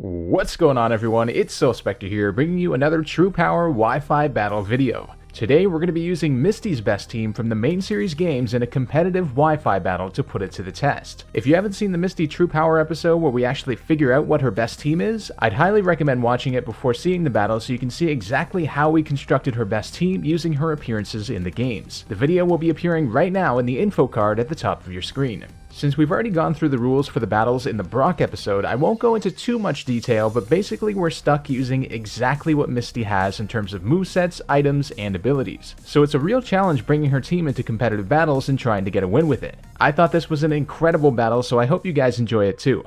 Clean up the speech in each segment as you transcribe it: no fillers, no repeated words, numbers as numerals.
What's going on, everyone? It's Spectre here, bringing you another True Power Wi-Fi Battle video. Today we're going to be using Misty's best team from the main series games in a competitive Wi-Fi battle to put it to the test. If you haven't seen the Misty True Power episode where we actually figure out what her best team is, I'd highly recommend watching it before seeing the battle so you can see exactly how we constructed her best team using her appearances in the games. The video will be appearing right now in the info card at the top of your screen. Since we've already gone through the rules for the battles in the Brock episode, I won't go into too much detail, but basically we're stuck using exactly what Misty has in terms of movesets, items, and abilities. So it's a real challenge bringing her team into competitive battles and trying to get a win with it. I thought this was an incredible battle, so I hope you guys enjoy it too.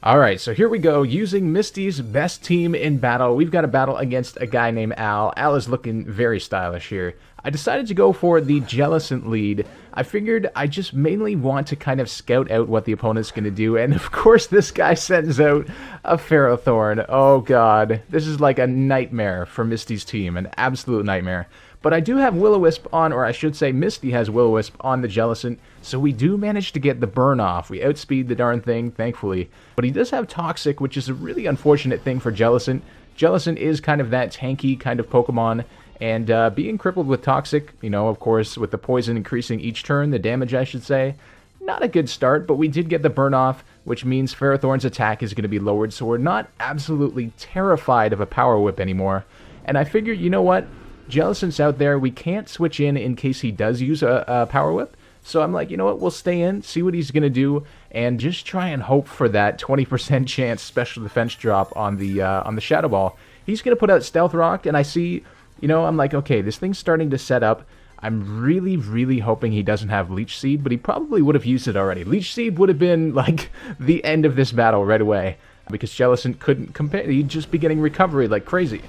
Alright, so here we go, using Misty's best team in battle. We've got a battle against a guy named Al. Al is looking very stylish here. I decided to go for the Jellicent lead. I figured I just mainly want to kind of scout out what the opponent's going to do, and of course this guy sends out a Ferrothorn. Oh god, this is like a nightmare for Misty's team, an absolute nightmare. But I do have Will-O-Wisp on, or I should say Misty has Will-O-Wisp on the Jellicent, so we do manage to get the burn off. We outspeed the darn thing, thankfully. But he does have Toxic, which is a really unfortunate thing for Jellicent. Jellicent is kind of that tanky kind of Pokemon, and being crippled with Toxic, you know, of course, with the poison increasing each turn, the damage I should say, not a good start, but we did get the burn off, which means Ferrothorn's attack is going to be lowered, so we're not absolutely terrified of a Power Whip anymore. And I figured, you know what? Jellicent's out there, we can't switch in case he does use a Power Whip. So I'm like, you know what, we'll stay in, see what he's going to do, and just try and hope for that 20% chance special defense drop on the Shadow Ball. He's going to put out Stealth Rock, and I see, you know, I'm like, okay, this thing's starting to set up. I'm really hoping he doesn't have Leech Seed, but he probably would have used it already. Leech Seed would have been, like, the end of this battle right away, because Jellicent couldn't compare, he'd just be getting recovery like crazy.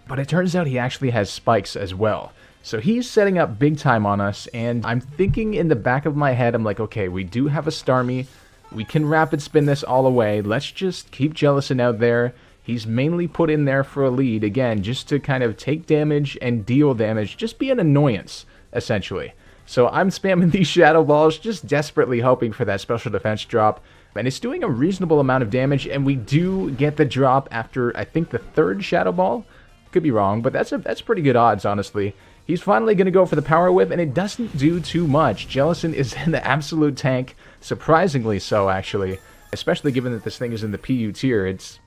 But it turns out he actually has spikes as well. So he's setting up big time on us, and I'm thinking in the back of my head, I'm like, okay, we do have a Starmie. We can rapid spin this all away. Let's just keep Jellicent out there. He's mainly put in there for a lead, again, just to kind of take damage and deal damage. Just be an annoyance, essentially. So I'm spamming these Shadow Balls, just desperately hoping for that special defense drop. And it's doing a reasonable amount of damage, and we do get the drop after, I think, the third Shadow Ball. Could be wrong, but that's pretty good odds, honestly. He's finally going to go for the Power Whip, and it doesn't do too much. Jellicent is in the absolute tank, surprisingly so, actually. Especially given that this thing is in the PU tier, it's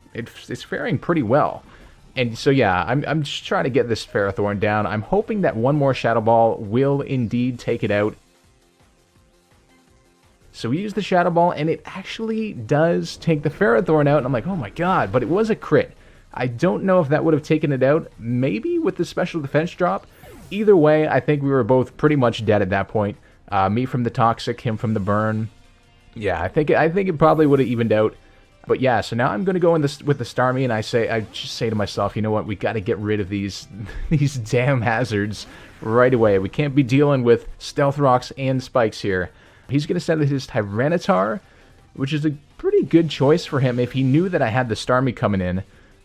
faring pretty well. And so yeah, I'm just trying to get this Ferrothorn down. I'm hoping that one more Shadow Ball will indeed take it out. So we use the Shadow Ball, and it actually does take the Ferrothorn out, and I'm like, oh my god, but it was a crit. I don't know if that would have taken it out, maybe with the special defense drop. Either way, I think we were both pretty much dead at that point. Me from the Toxic, him from the burn. Yeah, I think it probably would have evened out. But yeah, so now I'm going to go in with the Starmie, and I just say to myself, you know what, we got to get rid of these damn hazards right away. We can't be dealing with Stealth Rocks and Spikes here. He's going to send his Tyranitar, which is a pretty good choice for him if he knew that I had the Starmie coming in.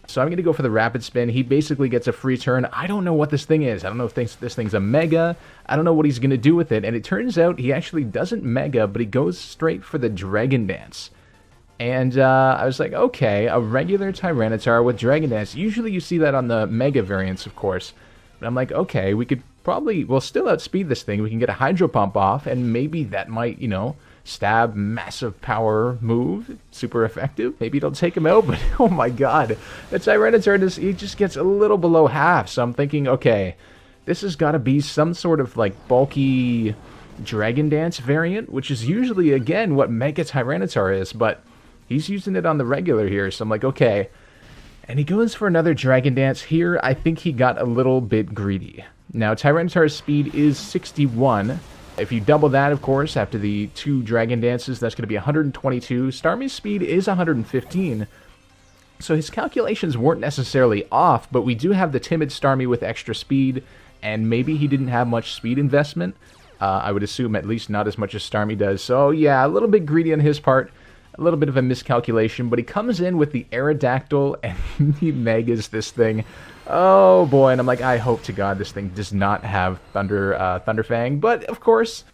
So I'm going to go for the Rapid Spin. He basically gets a free turn. I don't know what this thing is. I don't know if this thing's a Mega. I don't know what he's going to do with it. And it turns out he actually doesn't Mega, but he goes straight for the Dragon Dance. And I was like, okay, a regular Tyranitar with Dragon Dance. Usually you see that on the Mega variants, of course. But I'm like, okay, we could probably, we'll still outspeed this thing. We can get a Hydro Pump off, and maybe that might, you know, stab, massive power move, super effective. Maybe it'll take him out, but oh my god, the Tyranitar, he just gets a little below half. So I'm thinking, okay, this has got to be some sort of like bulky Dragon Dance variant, which is usually again what Mega Tyranitar is, but he's using it on the regular here. So I'm like, okay, and he goes for another Dragon Dance here. I think he got a little bit greedy. Now Tyranitar's speed is 61. If you double that, of course, after the 2 Dragon Dances, that's going to be 122. Starmie's speed is 115. So his calculations weren't necessarily off, but we do have the timid Starmie with extra speed, and maybe he didn't have much speed investment. I would assume at least not as much as Starmie does. So yeah, a little bit greedy on his part, a little bit of a miscalculation, but he comes in with the Aerodactyl, and he megas this thing. Oh boy, and I'm like, I hope to God this thing does not have Thunderfang, but of course,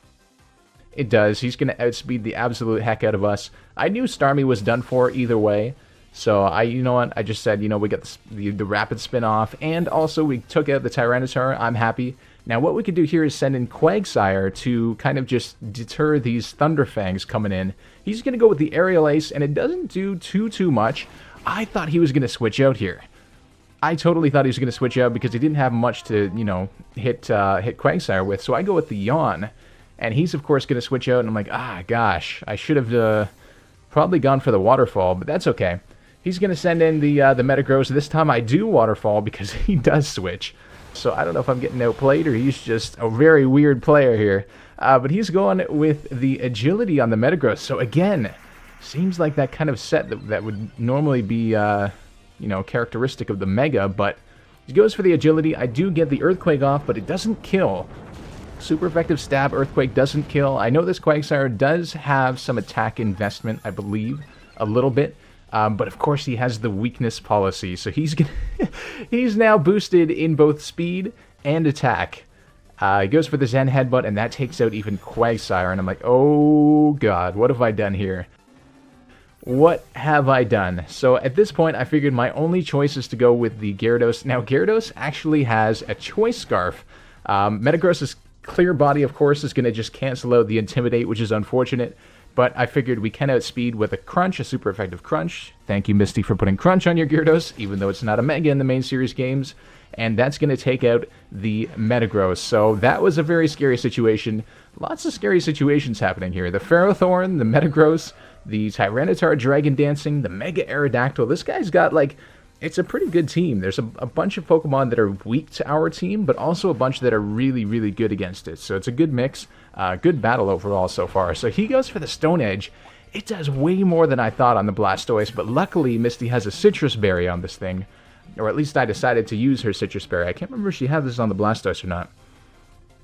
it does. He's going to outspeed the absolute heck out of us. I knew Starmie was done for either way, So you know what, I just said, you know, we got the rapid spin off, and also we took out the Tyranitar. I'm happy. Now what we could do here is send in Quagsire to kind of just deter these Thunderfangs coming in. He's going to go with the Aerial Ace, and it doesn't do too much. I thought he was going to switch out here. I totally thought he was going to switch out because he didn't have much to, you know, hit Quagsire with. So I go with the Yawn, and he's of course going to switch out, and I'm like, ah, gosh, I should have probably gone for the Waterfall, but that's okay. He's going to send in the Metagross. This time I do Waterfall because he does switch. So I don't know if I'm getting outplayed or he's just a very weird player here. But he's going with the Agility on the Metagross. So again, seems like that kind of set that would normally be, you know, characteristic of the Mega. But he goes for the Agility. I do get the Earthquake off, but it doesn't kill. Super effective stab. Earthquake doesn't kill. I know this Quagsire does have some attack investment, I believe, a little bit. But of course he has the weakness policy, so he's now boosted in both speed and attack. He goes for the Zen Headbutt, and that takes out even Quagsire, and I'm like, oh god, what have I done here? What have I done? So at this point, I figured my only choice is to go with the Gyarados. Now, Gyarados actually has a Choice Scarf. Metagross's Clear Body, of course, is going to just cancel out the Intimidate, which is unfortunate. But I figured we can outspeed with a Crunch, a super effective Crunch. Thank you, Misty, for putting Crunch on your Gyarados, even though it's not a Mega in the main series games. And that's going to take out the Metagross. So that was a very scary situation. Lots of scary situations happening here. The Ferrothorn, the Metagross, the Tyranitar Dragon Dancing, the Mega Aerodactyl. This guy's got, like, it's a pretty good team. There's a bunch of Pokemon that are weak to our team, but also a bunch that are really, really good against it. So it's a good mix. Good battle overall so far. So he goes for the Stone Edge. It does way more than I thought on the Blastoise, but luckily Misty has a Citrus Berry on this thing. Or at least I decided to use her Citrus Berry. I can't remember if she had this on the Blastoise or not.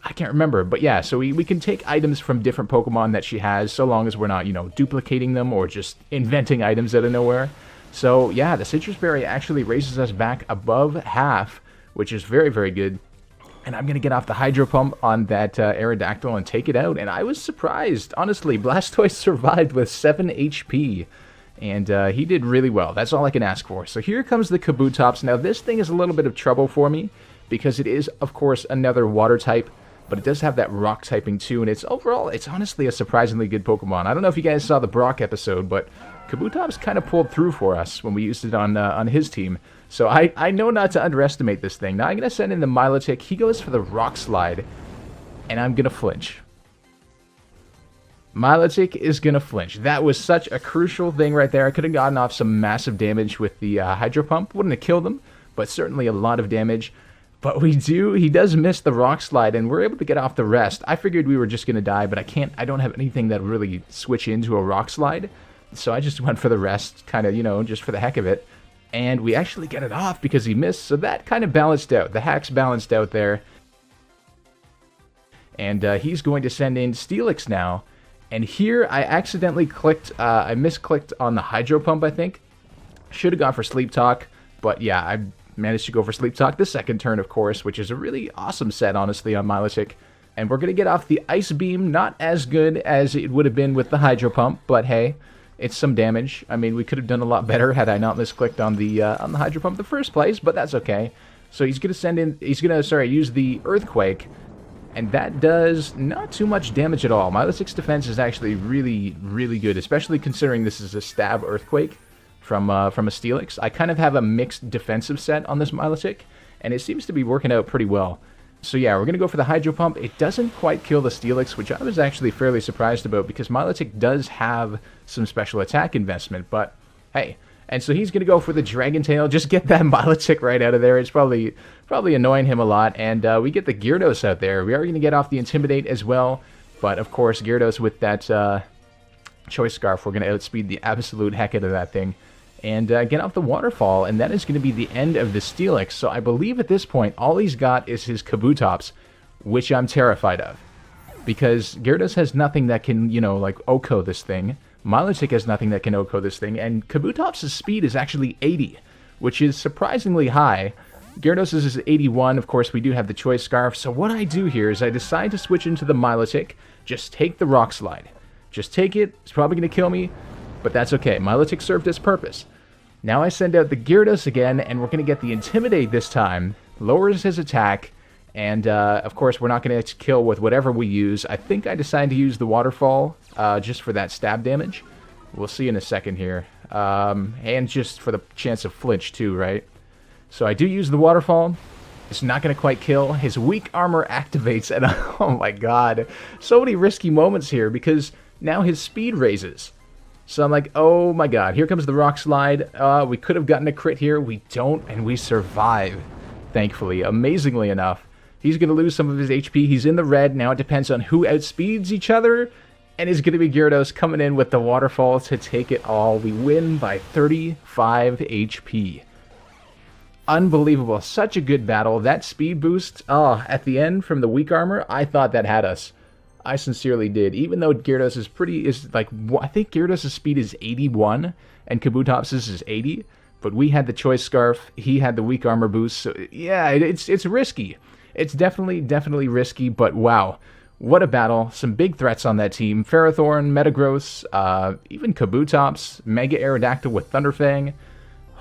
I can't remember, but yeah, so we can take items from different Pokemon that she has, so long as we're not, you know, duplicating them or just inventing items out of nowhere. So yeah, the Citrus Berry actually raises us back above half, which is very, very good. And I'm going to get off the Hydro Pump on that Aerodactyl and take it out. And I was surprised, honestly. Blastoise survived with 7 HP. And he did really well. That's all I can ask for. So here comes the Kabutops. Now this thing is a little bit of trouble for me, because it is, of course, another water type. But it does have that rock typing too. And it's overall, it's honestly a surprisingly good Pokemon. I don't know if you guys saw the Brock episode, but Kabutops kind of pulled through for us when we used it on his team. So I know not to underestimate this thing. Now I'm going to send in the Milotic. He goes for the Rock Slide, and I'm going to flinch. Milotic is going to flinch. That was such a crucial thing right there. I could have gotten off some massive damage with the Hydro Pump. Wouldn't have killed him, but certainly a lot of damage. But he does miss the Rock Slide, and we're able to get off the rest. I figured we were just going to die, but I don't have anything that really switch into a Rock Slide. So I just went for the rest, kind of, you know, just for the heck of it. And we actually get it off because he missed, so that kind of balanced out. The hacks balanced out there. And he's going to send in Steelix now. And here I accidentally clicked, I misclicked on the Hydro Pump, I think. Should have gone for Sleep Talk, but yeah, I managed to go for Sleep Talk the second turn, of course, which is a really awesome set, honestly, on Milotic. And we're going to get off the Ice Beam, not as good as it would have been with the Hydro Pump, but hey, it's some damage. I mean, we could have done a lot better had I not misclicked on the Hydro Pump in the first place, but that's okay. So he's going to send in, use the Earthquake, and that does not too much damage at all. Milotic's defense is actually really, really good, especially considering this is a Stab Earthquake from a Steelix. I kind of have a mixed defensive set on this Milotic, and it seems to be working out pretty well. So yeah, we're going to go for the Hydro Pump. It doesn't quite kill the Steelix, which I was actually fairly surprised about, because Milotic does have some special attack investment, but hey. And so he's going to go for the Dragon Tail. Just get that Milotic right out of there. It's probably annoying him a lot. And we get the Gyarados out there. We are going to get off the Intimidate as well. But of course, Gyarados with that Choice Scarf, we're going to outspeed the absolute heck out of that thing. And get off the Waterfall, and that is going to be the end of the Steelix. So I believe at this point, all he's got is his Kabutops, which I'm terrified of. Because Gyarados has nothing that can, you know, like, OHKO this thing. Milotic has nothing that can OHKO this thing. And Kabutops' speed is actually 80, which is surprisingly high. Gyarados is 81. Of course, we do have the Choice Scarf. So what I do here is I decide to switch into the Milotic. Just take the Rock Slide. Just take it. It's probably going to kill me, but that's okay. Milotic served its purpose. Now I send out the Gyarados again, and we're going to get the Intimidate this time. Lowers his attack, and of course we're not going to kill with whatever we use. I think I decided to use the Waterfall just for that stab damage. We'll see in a second here. And just for the chance of flinch too, right? So I do use the Waterfall. It's not going to quite kill. His weak armor activates, and oh my god. So many risky moments here, because now his speed raises. So I'm like, oh my god, here comes the Rock Slide. We could have gotten a crit here. We don't, and we survive, thankfully. Amazingly enough. He's going to lose some of his HP. He's in the red. Now it depends on who outspeeds each other. And it's going to be Gyarados coming in with the Waterfall to take it all. We win by 35 HP. Unbelievable. Such a good battle. That speed boost, at the end from the weak armor, I thought that had us. I sincerely did. Even though Gyarados I think Gyarados' speed is 81 and Kabutops' is 80. But we had the Choice Scarf. He had the weak armor boost. So yeah, it's risky. It's definitely risky, but wow. What a battle. Some big threats on that team. Ferrothorn, Metagross, even Kabutops, Mega Aerodactyl with Thunderfang.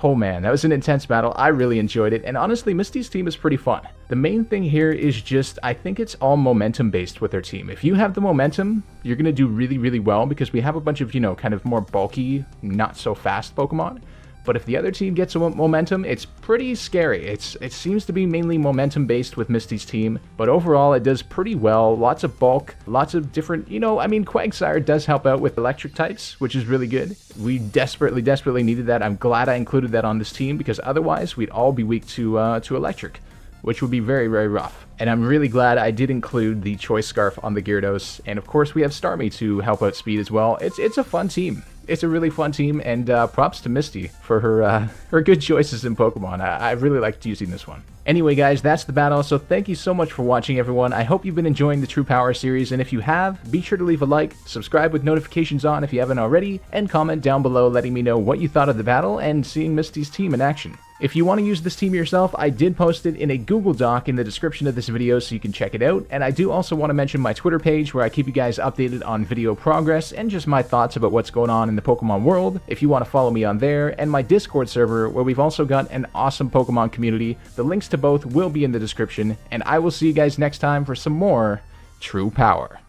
Oh man, that was an intense battle. I really enjoyed it, and honestly, Misty's team is pretty fun. The main thing here is just, I think it's all momentum based with their team. If you have the momentum, you're going to do really well, because we have a bunch of, kind of more bulky, not so fast Pokemon. But if the other team gets momentum, it's pretty scary. It seems to be mainly momentum based with Misty's team, but overall it does pretty well. Lots of bulk, lots of different, Quagsire does help out with electric types, which is really good. We desperately needed that. I'm glad I included that on this team, because otherwise we'd all be weak to electric, which would be very rough. And I'm really glad I did include the Choice Scarf on the Gyarados, and of course we have Starmie to help out Speed as well. It's a fun team. It's a really fun team, and props to Misty for her good choices in Pokemon. I really liked using this one. Anyway, guys, that's the battle, so thank you so much for watching, everyone. I hope you've been enjoying the True Power series, and if you have, be sure to leave a like, subscribe with notifications on if you haven't already, and comment down below letting me know what you thought of the battle and seeing Misty's team in action. If you want to use this team yourself, I did post it in a Google Doc in the description of this video so you can check it out, and I do also want to mention my Twitter page where I keep you guys updated on video progress and just my thoughts about what's going on in the Pokemon world, if you want to follow me on there, and my Discord server where we've also got an awesome Pokemon community. The links to both will be in the description, and I will see you guys next time for some more True Power.